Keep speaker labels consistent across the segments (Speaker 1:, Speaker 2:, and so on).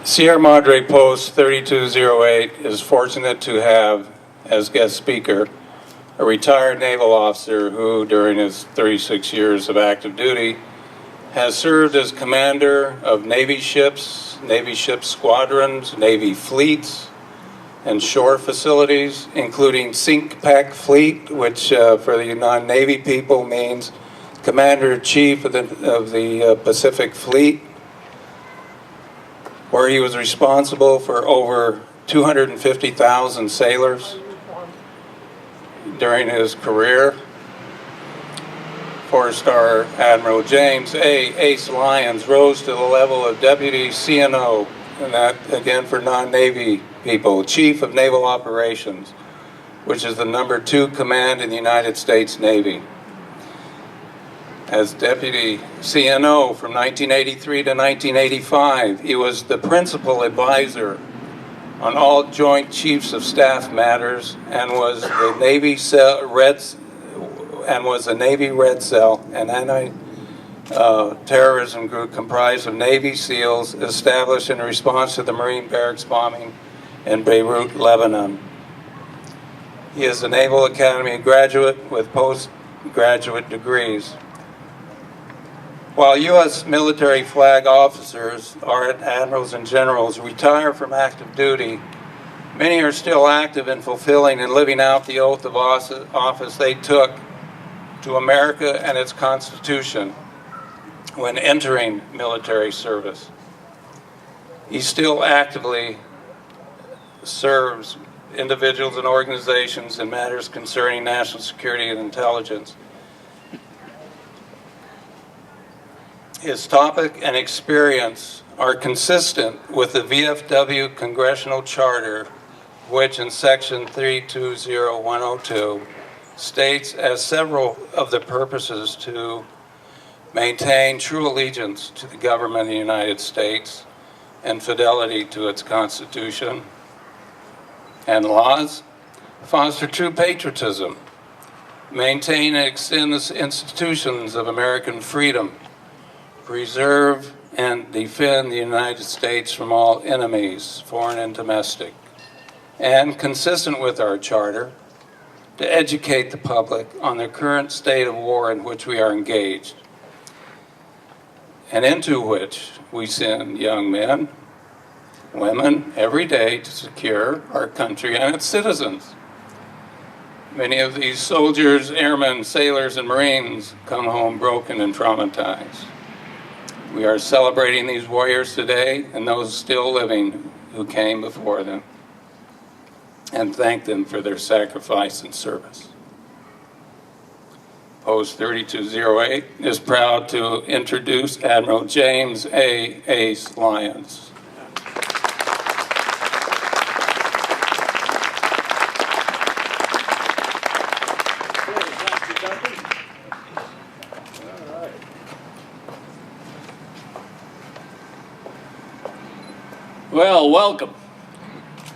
Speaker 1: Sierra Madre Post 3208 is fortunate to have as guest speaker a retired naval officer who, during his 36 years of active duty, has served as commander of Navy ships squadrons, Navy fleets, and shore facilities, including SINCPAC Fleet, which for the non-Navy people means Commander-in-Chief of the Pacific Fleet, where he was responsible for over 250,000 sailors during his career. Four-star Admiral James Ace Lyons rose to the level of Deputy CNO, and that again for non-Navy people, Chief of Naval Operations, which is the #2 command in the United States Navy. As Deputy CNO from 1983 to 1985, he was the principal advisor on all Joint Chiefs of Staff matters and was a Navy Red Cell, an anti-terrorism group comprised of Navy SEALs established in response to the Marine barracks bombing in Beirut, Lebanon. He is a Naval Academy graduate with postgraduate degrees. While U.S. military flag officers, admirals and generals, retire from active duty, many are still active in fulfilling and living out the oath of office they took to America and its Constitution when entering military service. He still actively serves individuals and organizations in matters concerning national security and intelligence. His topic and experience are consistent with the VFW Congressional Charter, which in section 320102 states as several of the purposes to maintain true allegiance to the government of the United States and fidelity to its Constitution and laws, foster true patriotism, maintain and extend the institutions of American freedom, preserve and defend the United States from all enemies, foreign and domestic, and consistent with our charter, to educate the public on the current state of war in which we are engaged, and into which we send young men, women, every day to secure our country and its citizens. Many of these soldiers, airmen, sailors, and Marines come home broken and traumatized. We are celebrating these warriors today and those still living who came before them, and thank them for their sacrifice and service. Post 3208 is proud to introduce Admiral James Ace Lyons.
Speaker 2: Well, welcome.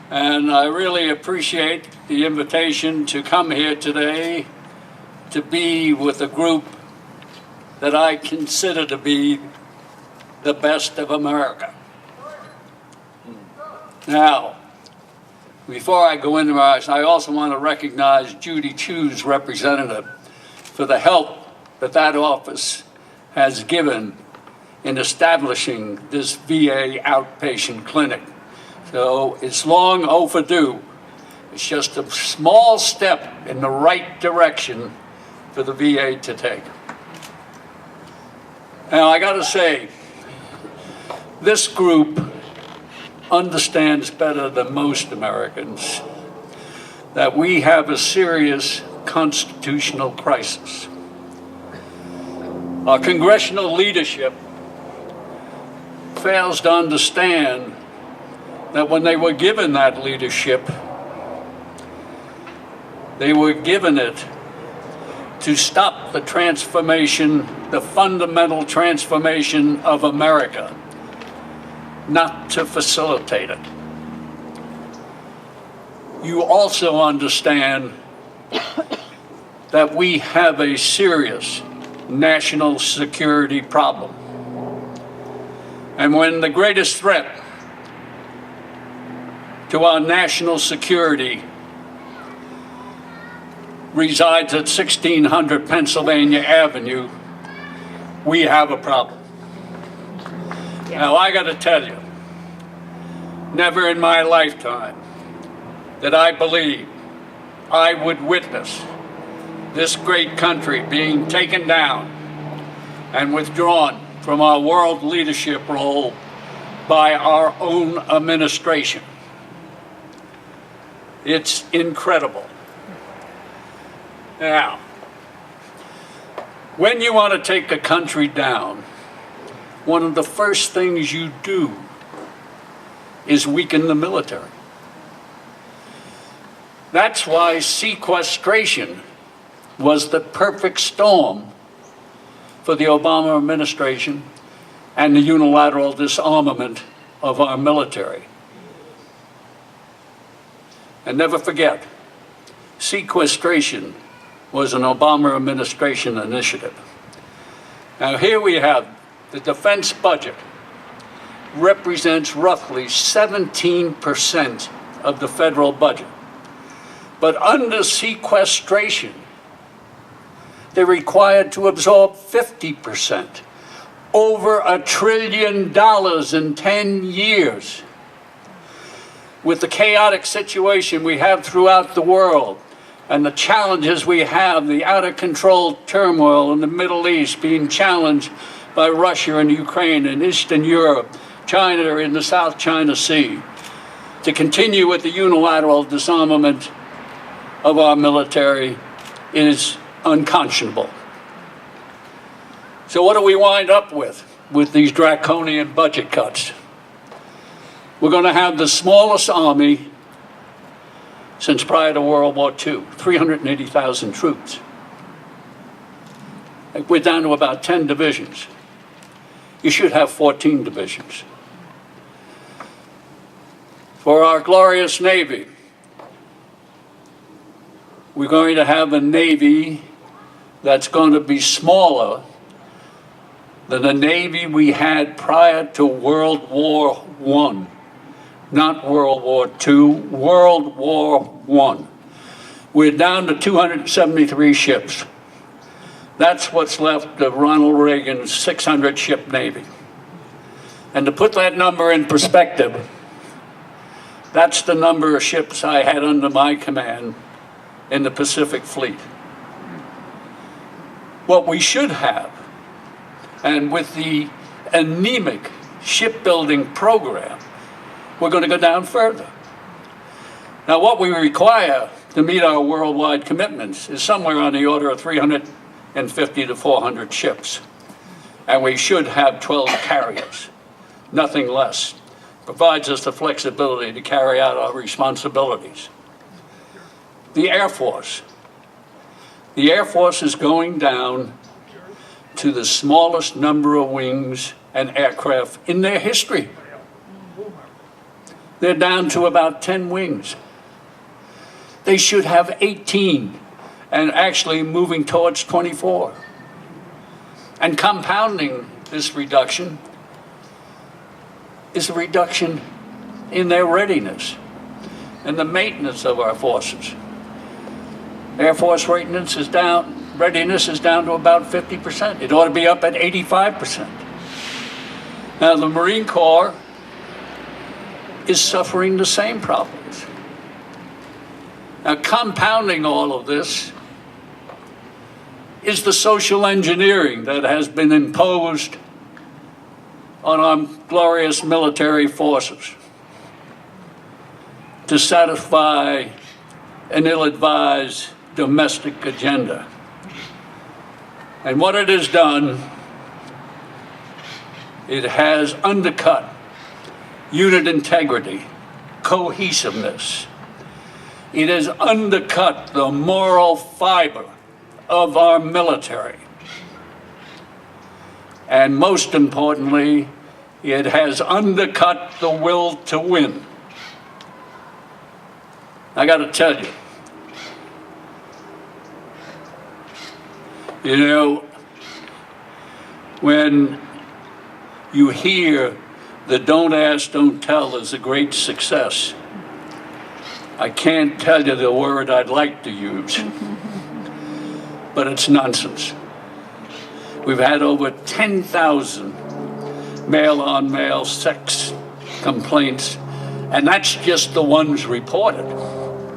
Speaker 2: And I really appreciate the invitation to come here today to be with a group that I consider to be the best of America. Now, before I go into ours, I also want to recognize Judy Chu's representative for the help that office has given in establishing this VA outpatient clinic. So it's long overdue. It's just a small step in the right direction for the VA to take. Now I gotta say, this group understands better than most Americans that we have a serious constitutional crisis. Our congressional leadership fails to understand that when they were given that leadership, they were given it to stop the transformation, the fundamental transformation of America, not to facilitate it. You also understand that we have a serious national security problem. And when the greatest threat to our national security resides at 1600 Pennsylvania Avenue, we have a problem. Now, I got to tell you, never in my lifetime did I believe I would witness this great country being taken down and withdrawn from our world leadership role by our own administration. It's incredible. Now, when you want to take a country down, one of the first things you do is weaken the military. That's why sequestration was the perfect storm for the Obama administration and the unilateral disarmament of our military. And never forget, sequestration was an Obama administration initiative. Now here we have the defense budget represents roughly 17% of the federal budget. But under sequestration, they're required to absorb 50%, over $1 trillion in 10 years. With the chaotic situation we have throughout the world and the challenges we have, the out-of-control turmoil in the Middle East being challenged by Russia and Ukraine and Eastern Europe, China in the South China Sea, to continue with the unilateral disarmament of our military is unconscionable. So what do we wind up with these draconian budget cuts? We're going to have the smallest army since prior to World War II, 380,000 troops. We're down to about 10 divisions. You should have 14 divisions. For our glorious Navy, we're going to have a Navy that's going to be smaller than the Navy we had prior to World War I. Not World War II, World War I. We're down to 273 ships. That's what's left of Ronald Reagan's 600-ship Navy. And to put that number in perspective, that's the number of ships I had under my command in the Pacific Fleet. What we should have, and with the anemic shipbuilding program, we're going to go down further. Now, what we require to meet our worldwide commitments is somewhere on the order of 350 to 400 ships. And we should have 12 carriers, nothing less. Provides us the flexibility to carry out our responsibilities. The Air Force. The Air Force is going down to the smallest number of wings and aircraft in their history. They're down to about 10 wings. They should have 18, and actually moving towards 24. And compounding this reduction is a reduction in their readiness and the maintenance of our forces. Air Force readiness is down to about 50%. It ought to be up at 85%. Now, the Marine Corps is suffering the same problems. Now, compounding all of this is the social engineering that has been imposed on our glorious military forces to satisfy an ill-advised domestic agenda. And what it has done, it has undercut unit integrity, cohesiveness. It has undercut the moral fiber of our military. And most importantly, it has undercut the will to win. I got to tell you, when you hear the don't ask, don't tell is a great success, I can't tell you the word I'd like to use, but it's nonsense. We've had over 10,000 male-on-male sex complaints, and that's just the ones reported.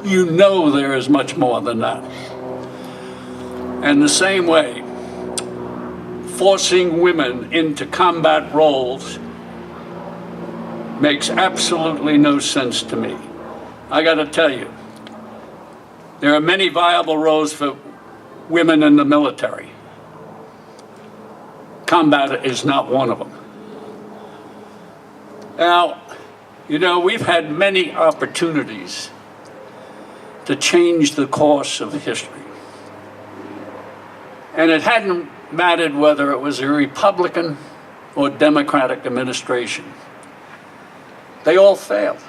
Speaker 2: You know there is much more than that. And the same way, forcing women into combat roles makes absolutely no sense to me. I got to tell you, there are many viable roles for women in the military. Combat is not one of them. Now, you know, we've had many opportunities to change the course of history. And it hadn't mattered whether it was a Republican or Democratic administration. They all failed,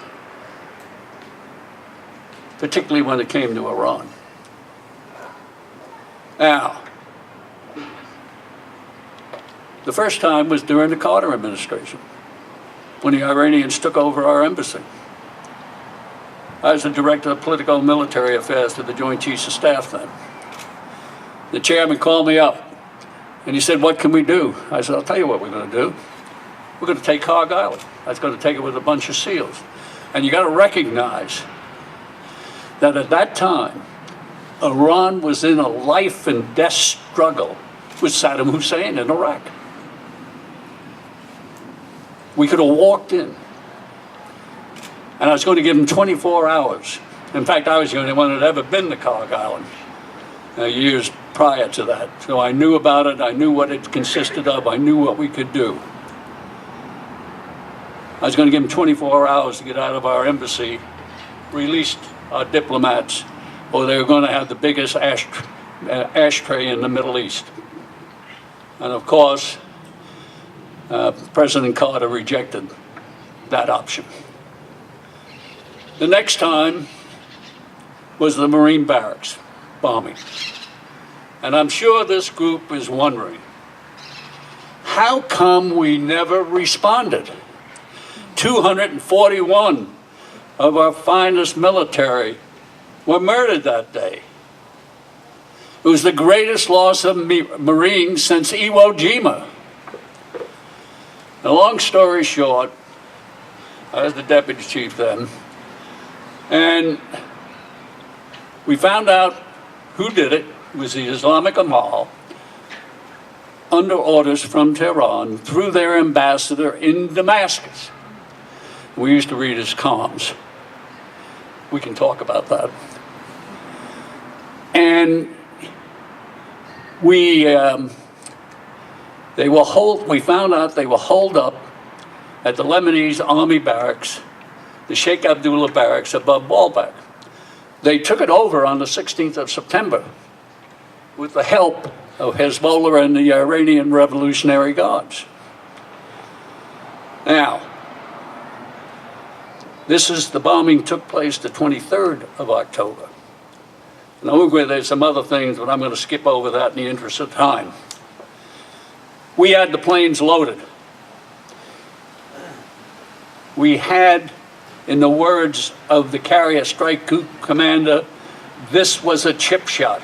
Speaker 2: particularly when it came to Iran. Now, the first time was during the Carter administration, when the Iranians took over our embassy. I was the director of political and military affairs to the Joint Chiefs of Staff then. The chairman called me up and he said, "What can we do?" I said, "I'll tell you what we're going to do. We're going to take Hog Island. I was going to take it with a bunch of SEALs." And you got to recognize that at that time, Iran was in a life and death struggle with Saddam Hussein in Iraq. We could have walked in, and I was going to give them 24 hours. In fact, I was the only one that had ever been to Hog Island years prior to that. So I knew about it, I knew what it consisted of, I knew what we could do. I was going to give them 24 hours to get out of our embassy, released our diplomats, or they were going to have the biggest ashtray in the Middle East. And of course, President Carter rejected that option. The next time was the Marine barracks bombing. And I'm sure this group is wondering, how come we never responded? 241 of our finest military were murdered that day. It was the greatest loss of Marines since Iwo Jima. A long story short, I was the deputy chief then, and we found out who did it. It was the Islamic Amal, under orders from Tehran, through their ambassador in Damascus. We used to read his comms. We can talk about that. And we found out they were holed up at the Lebanese Army barracks, the Sheikh Abdullah barracks above Baalbek. They took it over on the 16th of September with the help of Hezbollah and the Iranian Revolutionary Guards. Now, the bombing took place the 23rd of October. Now, there's some other things, but I'm going to skip over that in the interest of time. We had the planes loaded. We had, in the words of the carrier strike group commander, this was a chip shot.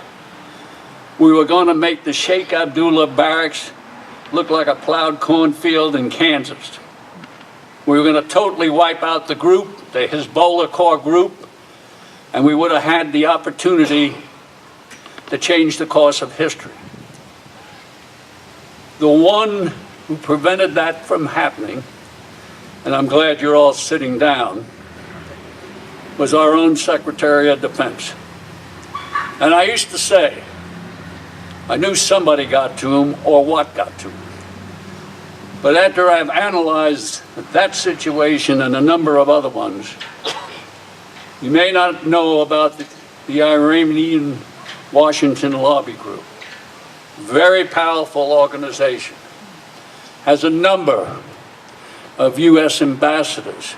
Speaker 2: We were going to make the Sheikh Abdullah barracks look like a plowed cornfield in Kansas. We were going to totally wipe out the group, the Hezbollah core group, and we would have had the opportunity to change the course of history. The one who prevented that from happening, and I'm glad you're all sitting down, was our own Secretary of Defense. And I used to say, I knew somebody got to him or what got to him. But after I've analyzed that situation and a number of other ones, you may not know about the Iranian Washington Lobby Group. Very powerful organization. Has a number of U.S. ambassadors,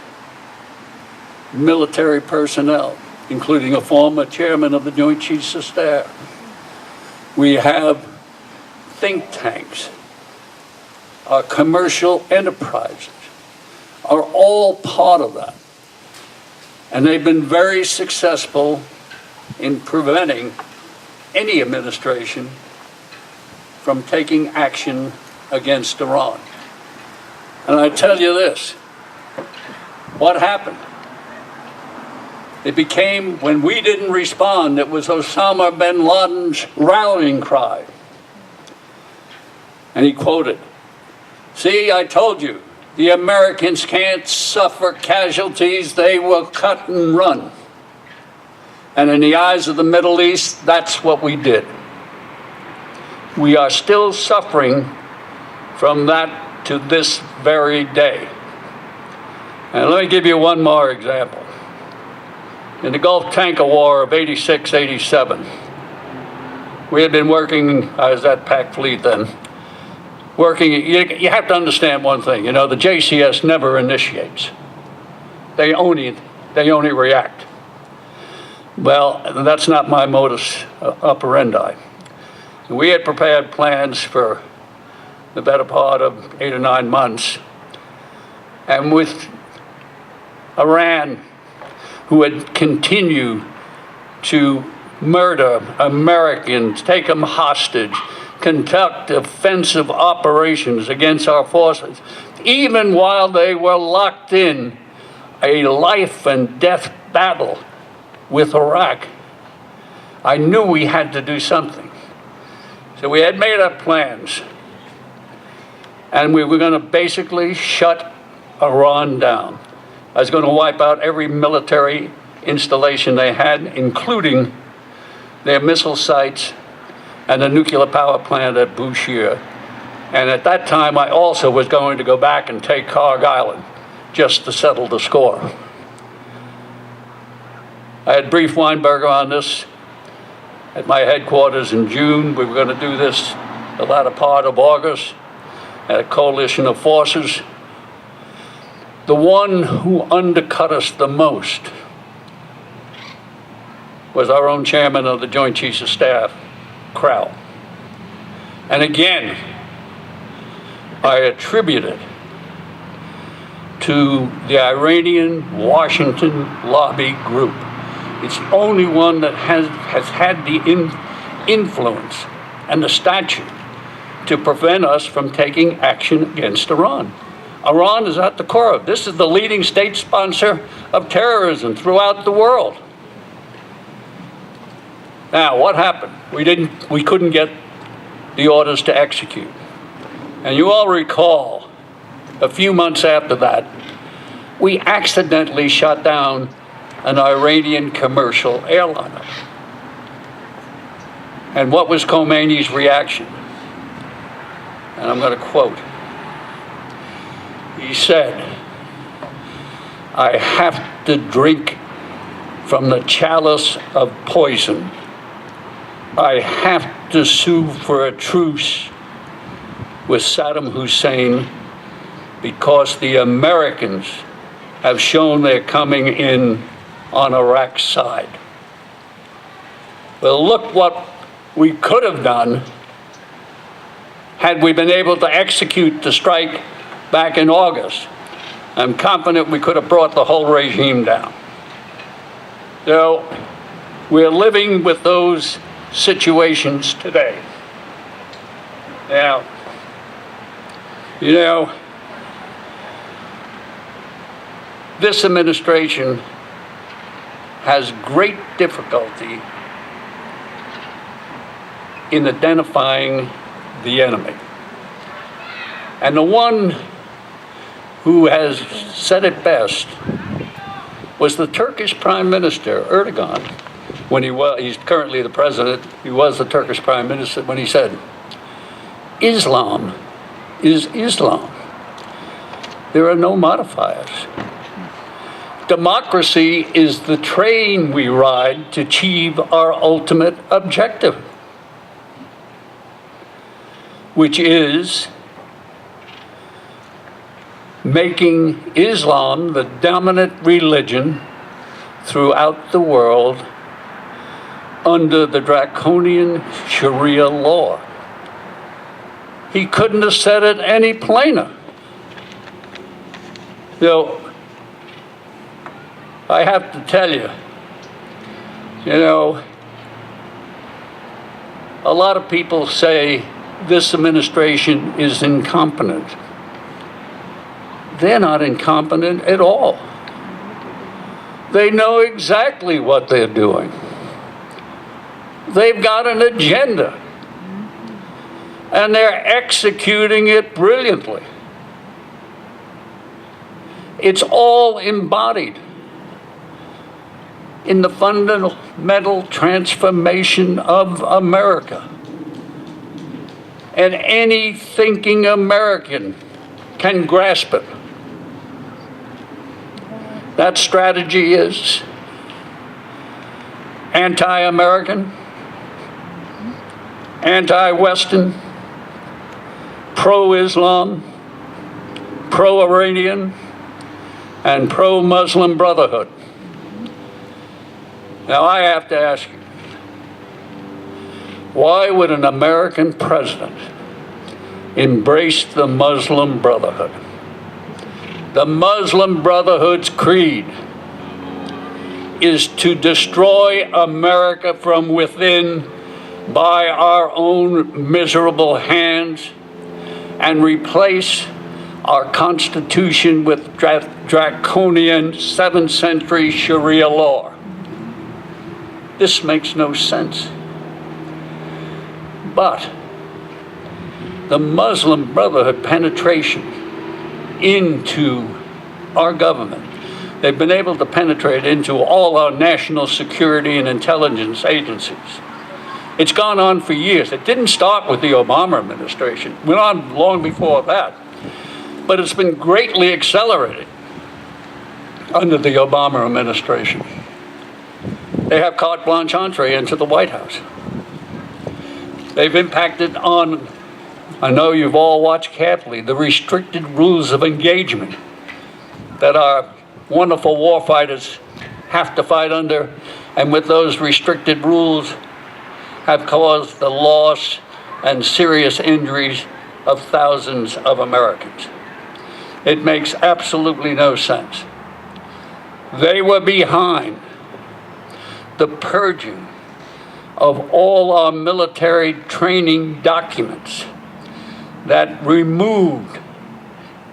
Speaker 2: military personnel, including a former chairman of the Joint Chiefs of Staff. We have think tanks. Our commercial enterprises are all part of that. And they've been very successful in preventing any administration from taking action against Iran. And I tell you this, what happened? It became, when we didn't respond, it was Osama bin Laden's rallying cry. And he quoted, "See, I told you, the Americans can't suffer casualties, they will cut and run." And in the eyes of the Middle East, that's what we did. We are still suffering from that to this very day. And let me give you one more example. In the Gulf Tanker War of 86, 87, we had been working, I was at Pac Fleet then, working, you have to understand one thing, you know, the JCS never initiates. They only react. Well, that's not my modus operandi. We had prepared plans for the better part of 8 or 9 months, and with Iran, who had continued to murder Americans, take them hostage, conduct offensive operations against our forces, even while they were locked in a life and death battle with Iraq. I knew we had to do something. So we had made up plans, and we were going to basically shut Iran down. I was going to wipe out every military installation they had, including their missile sites and the nuclear power plant at Bushehr. And at that time, I also was going to go back and take Carg Island, just to settle the score. I had briefed Weinberger on this at my headquarters in June. We were going to do this the latter part of August at a coalition of forces. The one who undercut us the most was our own chairman of the Joint Chiefs of Staff, Crowell. And again, I attribute it to the Iranian Washington lobby group. It's the only one that has had the influence and the stature to prevent us from taking action against Iran. Iran is at the core of this. Is the leading state sponsor of terrorism throughout the world. Now, what happened? We couldn't get the orders to execute. And you all recall, a few months after that, we accidentally shot down an Iranian commercial airliner. And what was Khomeini's reaction? And I'm going to quote. He said, "I have to drink from the chalice of poison. I have to sue for a truce with Saddam Hussein because the Americans have shown they're coming in on Iraq's side." Well, look what we could have done had we been able to execute the strike back in August. I'm confident we could have brought the whole regime down. So we're living with those situations today. Now, you know, this administration has great difficulty in identifying the enemy. And the one who has said it best was the Turkish Prime Minister, Erdogan, when he's currently the president, he was the Turkish Prime Minister, when he said, "Islam is Islam. There are no modifiers. Democracy is the train we ride to achieve our ultimate objective, which is making Islam the dominant religion throughout the world under the draconian Sharia law." He couldn't have said it any plainer. So I have to tell you, a lot of people say this administration is incompetent. They're not incompetent at all. They know exactly what they're doing. They've got an agenda, and they're executing it brilliantly. It's all embodied in the fundamental transformation of America. And any thinking American can grasp it. That strategy is anti-American, anti-Western, pro-Islam, pro-Iranian, and pro-Muslim Brotherhood. Now I have to ask you, why would an American president embrace the Muslim Brotherhood? The Muslim Brotherhood's creed is to destroy America from within by our own miserable hands and replace our Constitution with draconian 7th century Sharia law. This makes no sense. But the Muslim Brotherhood penetration into our government, they've been able to penetrate into all our national security and intelligence agencies. It's gone on for years. It didn't start with the Obama administration. It went on long before that. But it's been greatly accelerated under the Obama administration. They have carte blanche entree into the White House. They've impacted on, I know you've all watched carefully, the restricted rules of engagement that our wonderful warfighters have to fight under, and with those restricted rules have caused the loss and serious injuries of thousands of Americans. It makes absolutely no sense. They were behind the purging of all our military training documents that removed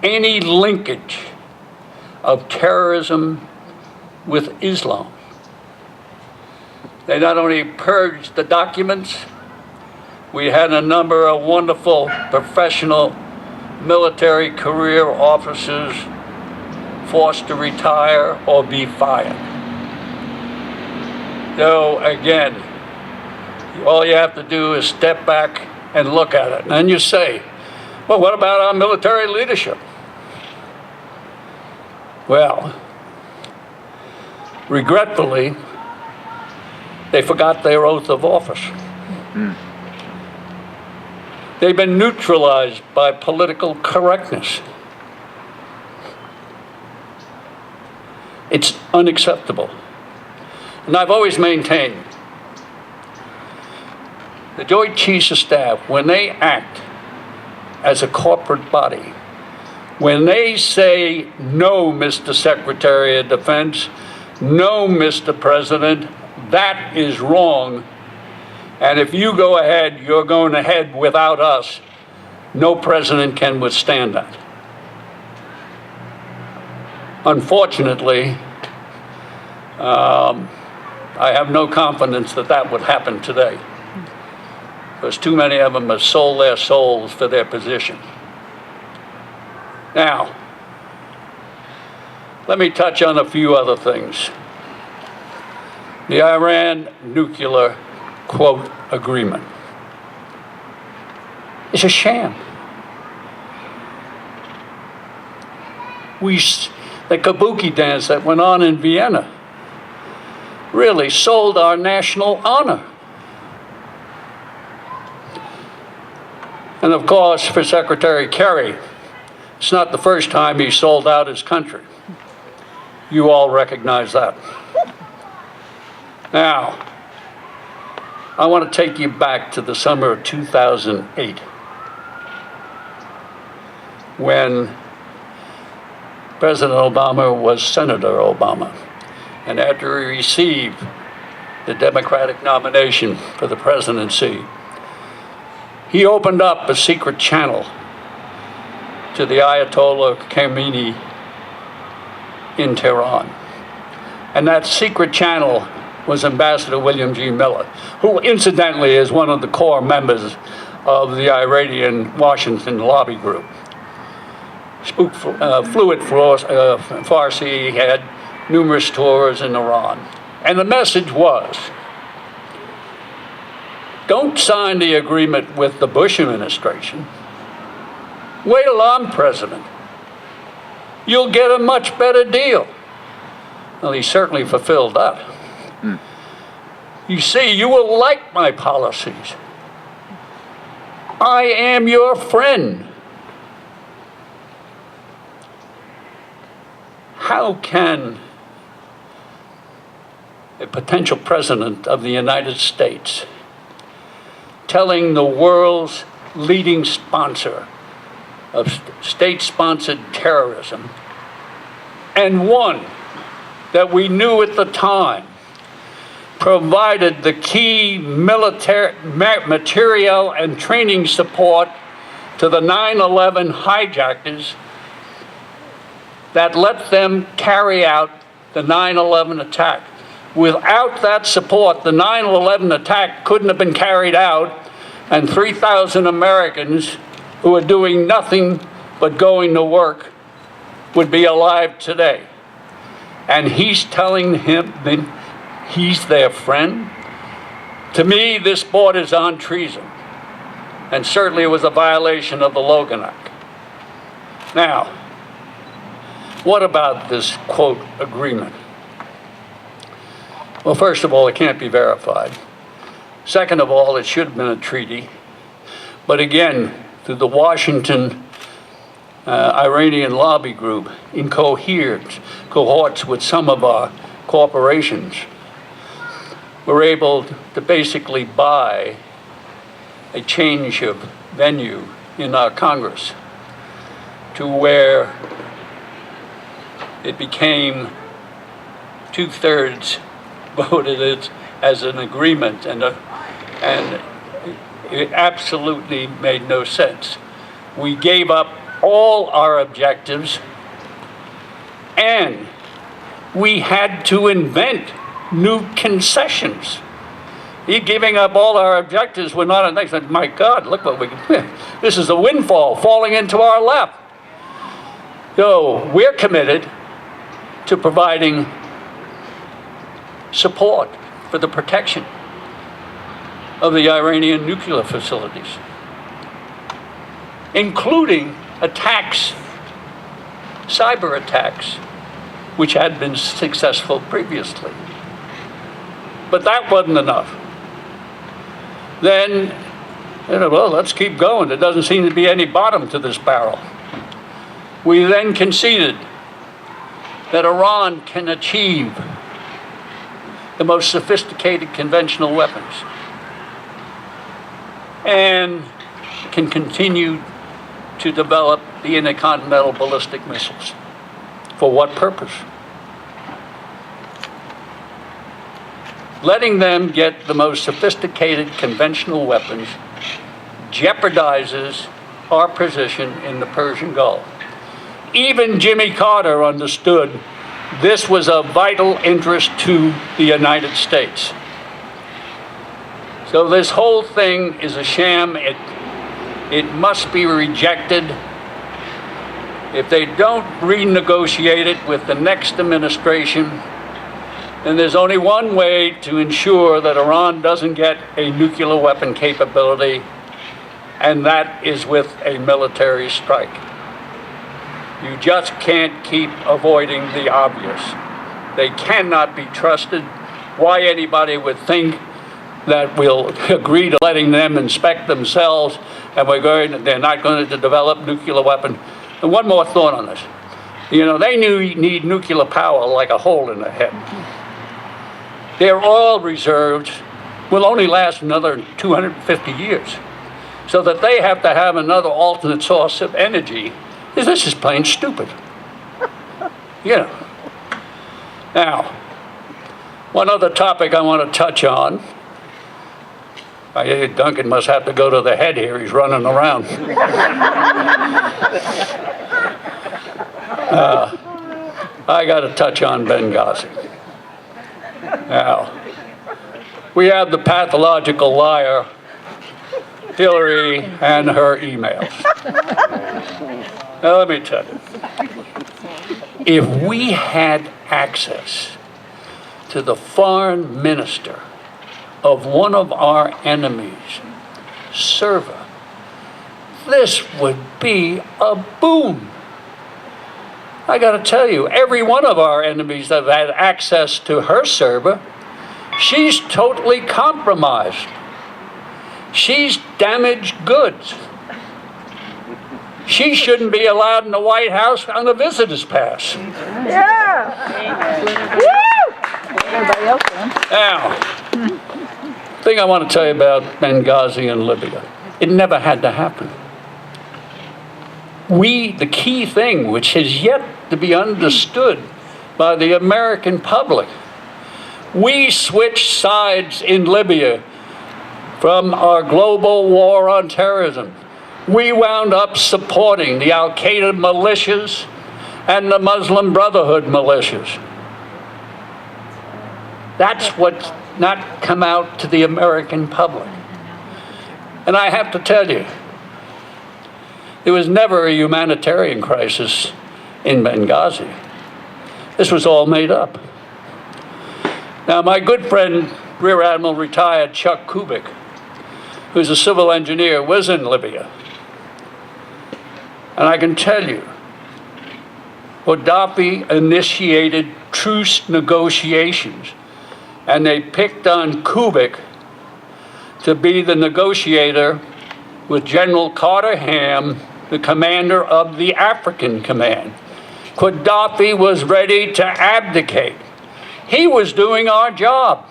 Speaker 2: any linkage of terrorism with Islam. They not only purged the documents, we had a number of wonderful professional military career officers forced to retire or be fired. So again, all you have to do is step back and look at it. And then you say, well, what about our military leadership? Well, regretfully, they forgot their oath of office. They've been neutralized by political correctness. It's unacceptable. And I've always maintained the Joint Chiefs of Staff, when they act as a corporate body, when they say, no, Mr. Secretary of Defense, no, Mr. President, that is wrong, and if you go ahead, you're going ahead without us, no president can withstand that. Unfortunately, I have no confidence that that would happen today, because too many of them have sold their souls for their position. Now, let me touch on a few other things. The Iran nuclear, quote, agreement is a sham. The kabuki dance that went on in Vienna really sold our national honor. And of course, for Secretary Kerry, it's not the first time he sold out his country. You all recognize that. Now, I want to take you back to the summer of 2008, when President Obama was Senator Obama. and after he received the Democratic nomination for the presidency, he opened up a secret channel to the Ayatollah Khamenei in Tehran. And that secret channel was Ambassador William G. Miller, who incidentally is one of the core members of the Iranian Washington lobby group. Spoke fluent Farsi, he had numerous tours in Iran. And the message was, don't sign the agreement with the Bush administration. Wait till I'm president. You'll get a much better deal. Well, he certainly fulfilled that. You see, you will like my policies. I am your friend. How can a potential president of the United States telling the world's leading sponsor of state-sponsored terrorism, and one that we knew at the time provided the key military material and training support to the 9/11 hijackers that let them carry out the 9/11 attack. Without that support, the 9/11 attack couldn't have been carried out, and 3,000 Americans who are doing nothing but going to work would be alive today. And he's telling him that he's their friend? To me, this borders on treason. And certainly it was a violation of the Logan Act. Now, what about this, quote, agreement? Well, first of all, it can't be verified. Second of all, it should have been a treaty. But again, through the Washington Iranian lobby group, in cohorts with some of our corporations, we're able to basically buy a change of venue in our Congress to where it became 2/3 voted as an agreement, and it absolutely made no sense. We gave up all our objectives, and we had to invent new concessions. Giving up all our objectives were not a next. My God, look what this is a windfall falling into our lap. So we're committed to providing support for the protection of the Iranian nuclear facilities, including attacks, cyber attacks, which had been successful previously. But that wasn't enough. Then, well, let's keep going. There doesn't seem to be any bottom to this barrel. We then conceded that Iran can achieve the most sophisticated conventional weapons and can continue to develop the intercontinental ballistic missiles. For what purpose? Letting them get the most sophisticated conventional weapons jeopardizes our position in the Persian Gulf. Even Jimmy Carter understood this was of vital interest to the United States. So this whole thing is a sham. It must be rejected. If they don't renegotiate it with the next administration, then there's only one way to ensure that Iran doesn't get a nuclear weapon capability, and that is with a military strike. You just can't keep avoiding the obvious. They cannot be trusted. Why anybody would think that we'll agree to letting them inspect themselves and they're not going to develop nuclear weapon. And one more thought on this. You know, they need nuclear power like a hole in the head. Their oil reserves will only last another 250 years. So that they have to have another alternate source of energy, this is plain stupid. You know. Now, One other topic I want to touch on. Duncan must have to go to the head here. He's running around. I got to touch on Benghazi. Now, we have the pathological liar, Hillary, and her emails. Now, let me tell you. If we had access to the foreign minister of one of our enemies' server, this would be a boon. I got to tell you, every one of our enemies that have had access to her server, she's totally compromised. She's damaged goods. She shouldn't be allowed in the White House on a visitor's pass.
Speaker 3: Yeah. Woo! Everybody else can.
Speaker 2: Now, the thing I want to tell you about Benghazi and Libya, it never had to happen. The key thing, which has yet to be understood by the American public, we switched sides in Libya from our global war on terrorism. We wound up supporting the Al-Qaeda militias and the Muslim Brotherhood militias. That's what's not come out to the American public. And I have to tell you, there was never a humanitarian crisis in Benghazi. This was all made up. Now, my good friend, Rear Admiral retired Chuck Kubik, who's a civil engineer, was in Libya. And I can tell you, Gaddafi initiated truce negotiations, and they picked on Kubik to be the negotiator with General Carter Ham, the commander of the African Command. Gaddafi was ready to abdicate. He was doing our job.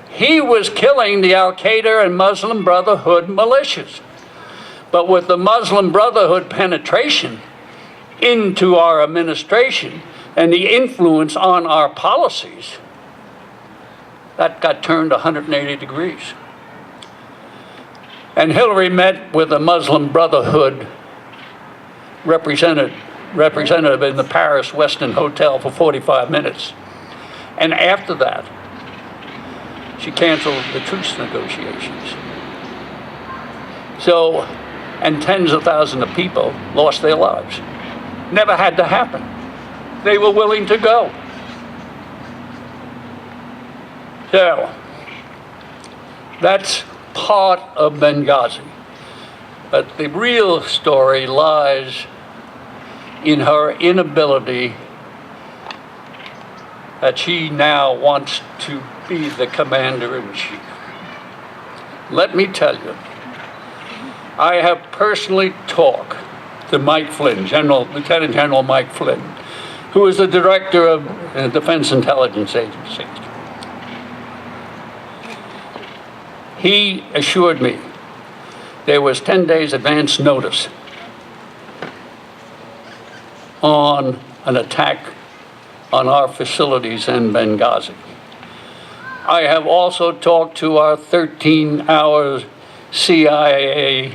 Speaker 2: He was killing the Al-Qaeda and Muslim Brotherhood militias. But with the Muslim Brotherhood penetration into our administration and the influence on our policies, that got turned 180 degrees. And Hillary met with a Muslim Brotherhood representative in the Paris Westin Hotel for 45 minutes. And after that, she canceled the truce negotiations. So, and tens of thousands of people lost their lives. Never had to happen. They were willing to go. So, that's part of Benghazi. But the real story lies in her inability that she now wants to be the commander-in-chief. Let me tell you, I have personally talked to Mike Flynn, Lieutenant General Mike Flynn, who is the director of the Defense Intelligence Agency. He assured me there was 10 days advance notice on an attack on our facilities in Benghazi. I have also talked to our 13-hour CIA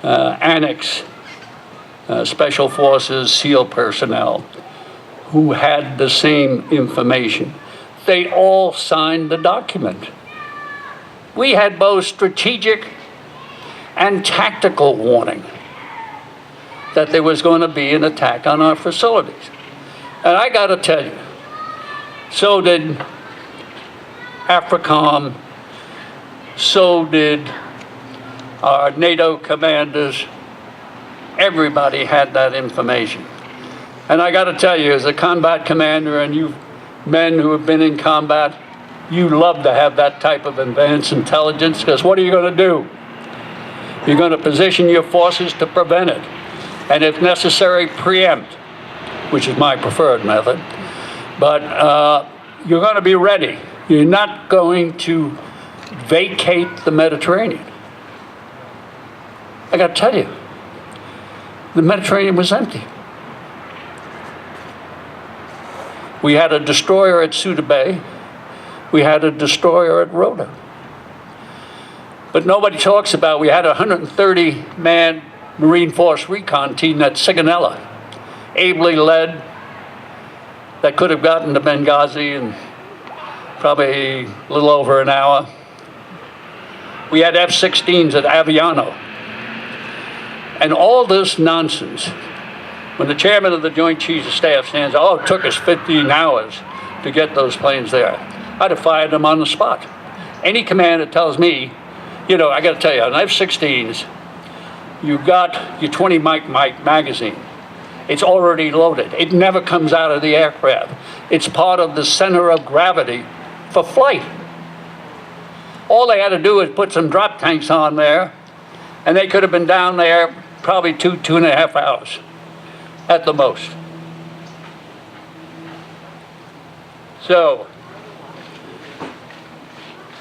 Speaker 2: Annex Special Forces SEAL personnel who had the same information. They all signed the document. We had both strategic and tactical warning that there was going to be an attack on our facilities. And I got to tell you, so did AFRICOM, so did our NATO commanders. Everybody had that information. And I got to tell you, as a combat commander, and you men who have been in combat, you love to have that type of advanced intelligence, because what are you going to do? You're going to position your forces to prevent it, and if necessary, preempt, which is my preferred method. But you're going to be ready. You're not going to vacate the Mediterranean. I got to tell you, the Mediterranean was empty. We had a destroyer at Ceuta Bay. we had a destroyer at Rota. But nobody talks about we had a 130-man Marine Force recon team at Sigonella, ably led, that could have gotten to Benghazi in probably a little over an hour. We had F-16s at Aviano. And all this nonsense, when the chairman of the Joint Chiefs of Staff stands, oh, it took us 15 hours to get those planes there. I'd have fired them on the spot. Any commander tells me, you know, I got to tell you, on F-16s, you got your 20 mic magazine. It's already loaded. It never comes out of the aircraft. It's part of the center of gravity for flight. All they had to do is put some drop tanks on there, and they could have been down there probably 2.5 hours at the most. So,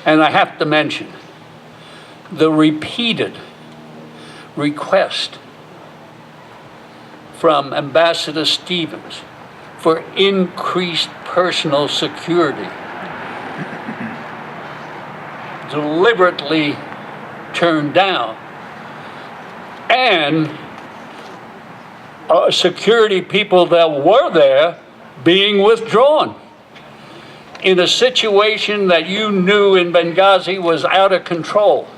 Speaker 2: and I have to mention the repeated request from Ambassador Stevens for increased personal security, deliberately turned down, and security people that were there being withdrawn in a situation that you knew in Benghazi was out of control.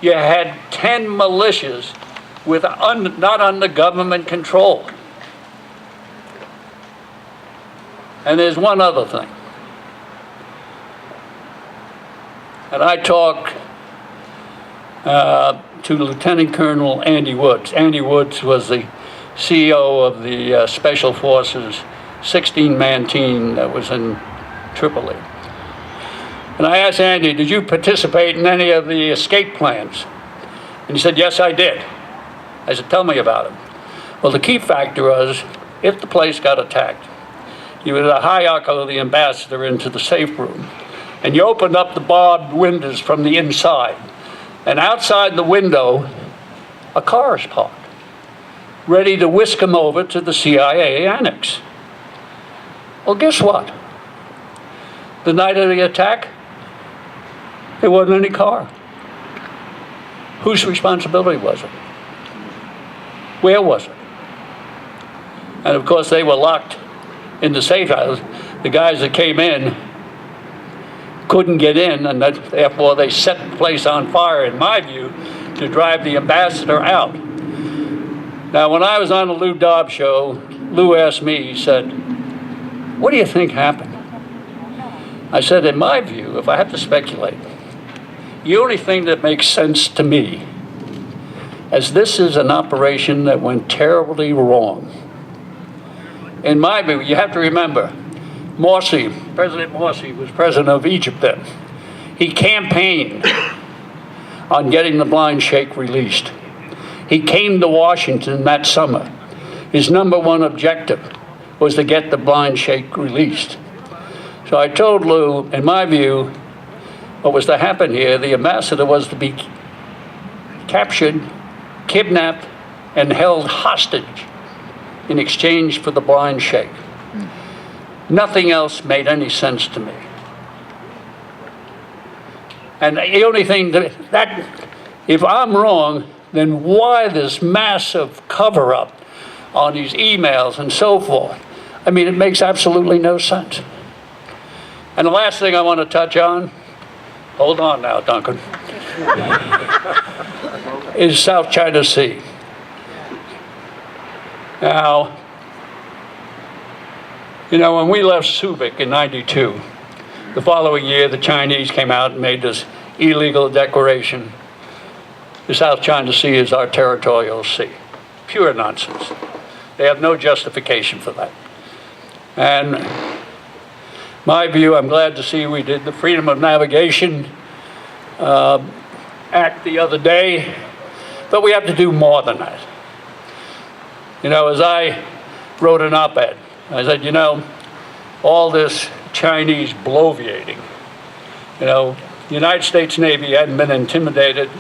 Speaker 2: You had 10 militias with not under government control. And there's one other thing. And I talked to Lieutenant Colonel Andy Woods. Andy Woods was the CEO of the Special Forces 16-man team that was in Tripoli. And I asked Andy, did you participate in any of the escape plans? And he said, yes, I did. I said, tell me about it. Well, the key factor was, if the place got attacked, you would hierarchy the ambassador into the safe room, and you opened up the barbed windows from the inside, and outside the window, a car is parked, ready to whisk him over to the CIA annex. Well, guess what? The night of the attack, there wasn't any car. Whose responsibility was it? Where was it? And of course, they were locked in the safe house. The guys that came in couldn't get in, and therefore they set the place on fire, in my view, to drive the ambassador out. Now, when I was on the Lou Dobbs show, Lou asked me, he said, what do you think happened? I said, in my view, if I have to speculate, the only thing that makes sense to me, as this is an operation that went terribly wrong. In my view, you have to remember, Morsi, President Morsi was president of Egypt then. He campaigned on getting the blind sheikh released. He came to Washington that summer. His number one objective was to get the blind sheikh released. So I told Lou, in my view, what was to happen here, the ambassador was to be captured, kidnapped, and held hostage in exchange for the blind sheikh. Nothing else made any sense to me. And the only thing that if I'm wrong, then why this massive cover-up on these emails and so forth? I mean, it makes absolutely no sense. And the last thing I want to touch on, hold on now, Duncan, is South China Sea. Now, you know, when we left Subic in '92, the following year the Chinese came out and made this illegal declaration. The South China Sea is our territorial sea. Pure nonsense. They have no justification for that. And my view, I'm glad to see we did the Freedom of Navigation Act the other day, but we have to do more than that. You know, as I wrote an op-ed, I said, you know, all this Chinese bloviating, you know, the United States Navy hadn't been intimidated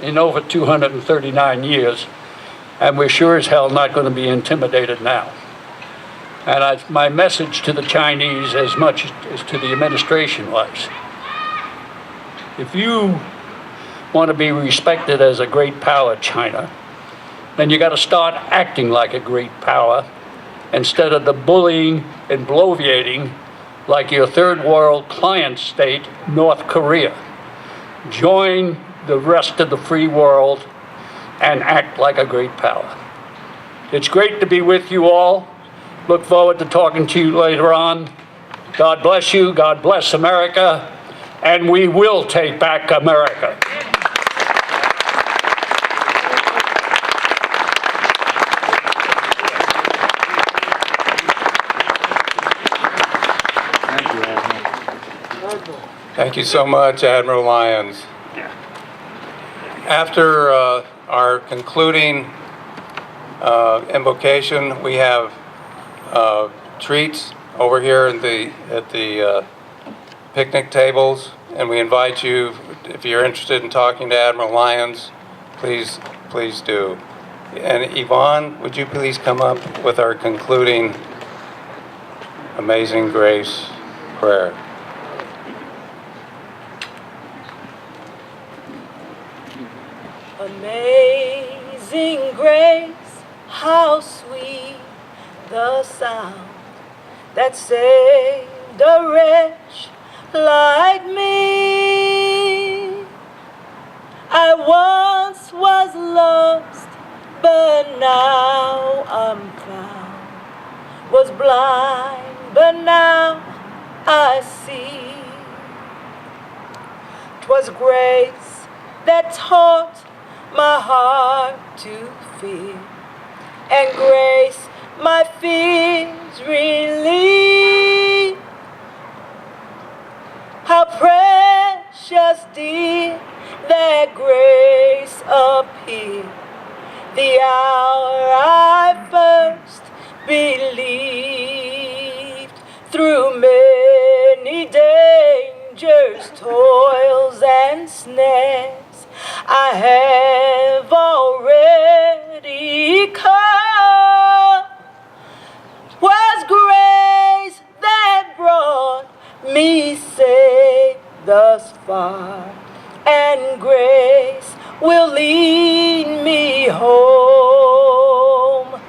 Speaker 2: in over 239 years, and we're sure as hell not going to be intimidated now. And my message to the Chinese, as much as to the administration, was, if you want to be respected as a great power, China, then you got to start acting like a great power instead of the bullying and bloviating like your third world client state, North Korea. Join the rest of the free world and act like a great power. It's great to be with you all. Look forward to talking to you later on. God bless you, God bless America, and we will take back America.
Speaker 1: Thank you so much, Admiral Lyons. After our concluding invocation, we have treats over here at the picnic tables, and we invite you, if you're interested in talking to Admiral Lyons, please do. And Yvonne, would you please come up with our concluding Amazing Grace prayer?
Speaker 4: Amazing grace, how sweet the sound that saved a wretch like me. I once was lost, but now I'm found. Was blind, but now I see. 'Twas grace that taught my heart to fear, and grace my fears relieve. How precious dear that grace appeared the hour I first believed. Through many dangers, toils, and snares, I have already come. 'Twas grace that brought me safe thus far, and grace will lead me home.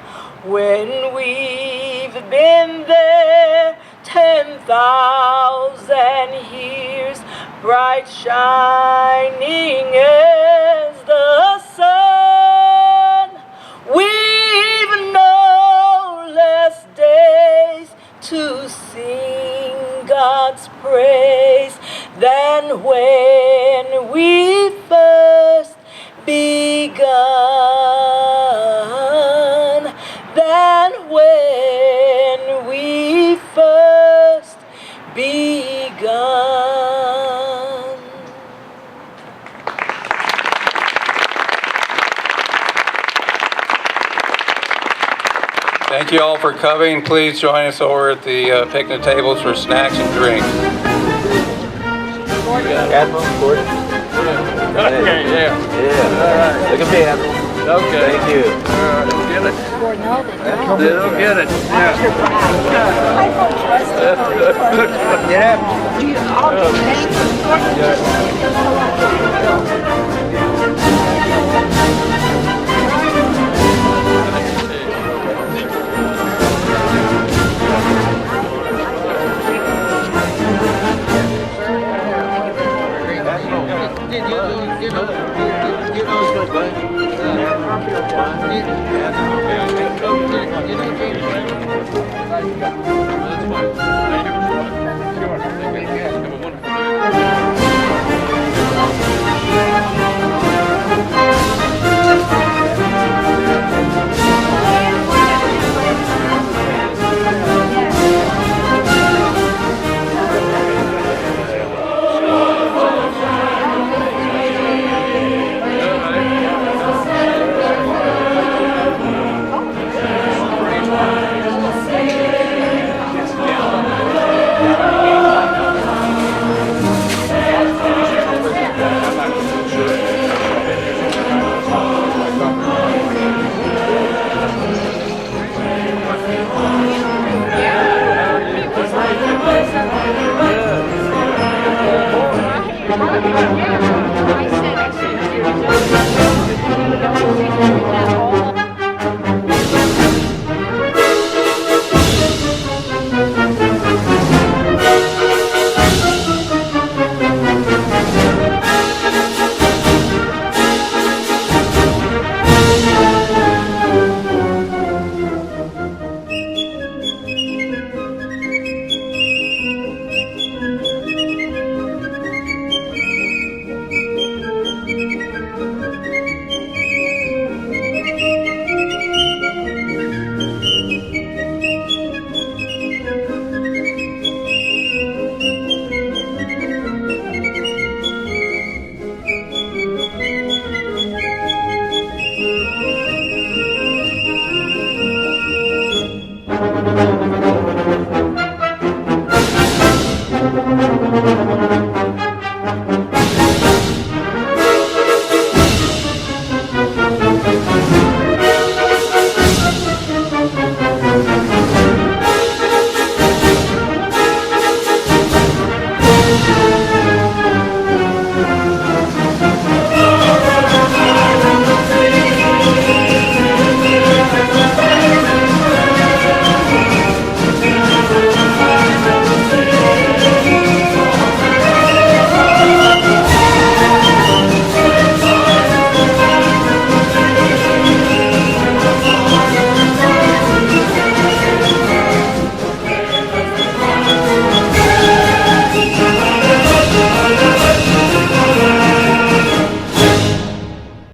Speaker 4: When we've been there 10,000 years, bright shining as the sun, we've no less days to sing God's praise than when we first begun, than when we first begun.
Speaker 1: Thank you all for coming. Please join us over at the picnic tables for snacks and drinks.
Speaker 5: Admiral, Gordon.
Speaker 2: Okay, yeah.
Speaker 5: Yeah. Look at me, Admiral.
Speaker 2: Okay.
Speaker 5: Thank you.
Speaker 2: Don't get it. They don't get it.
Speaker 5: Yeah.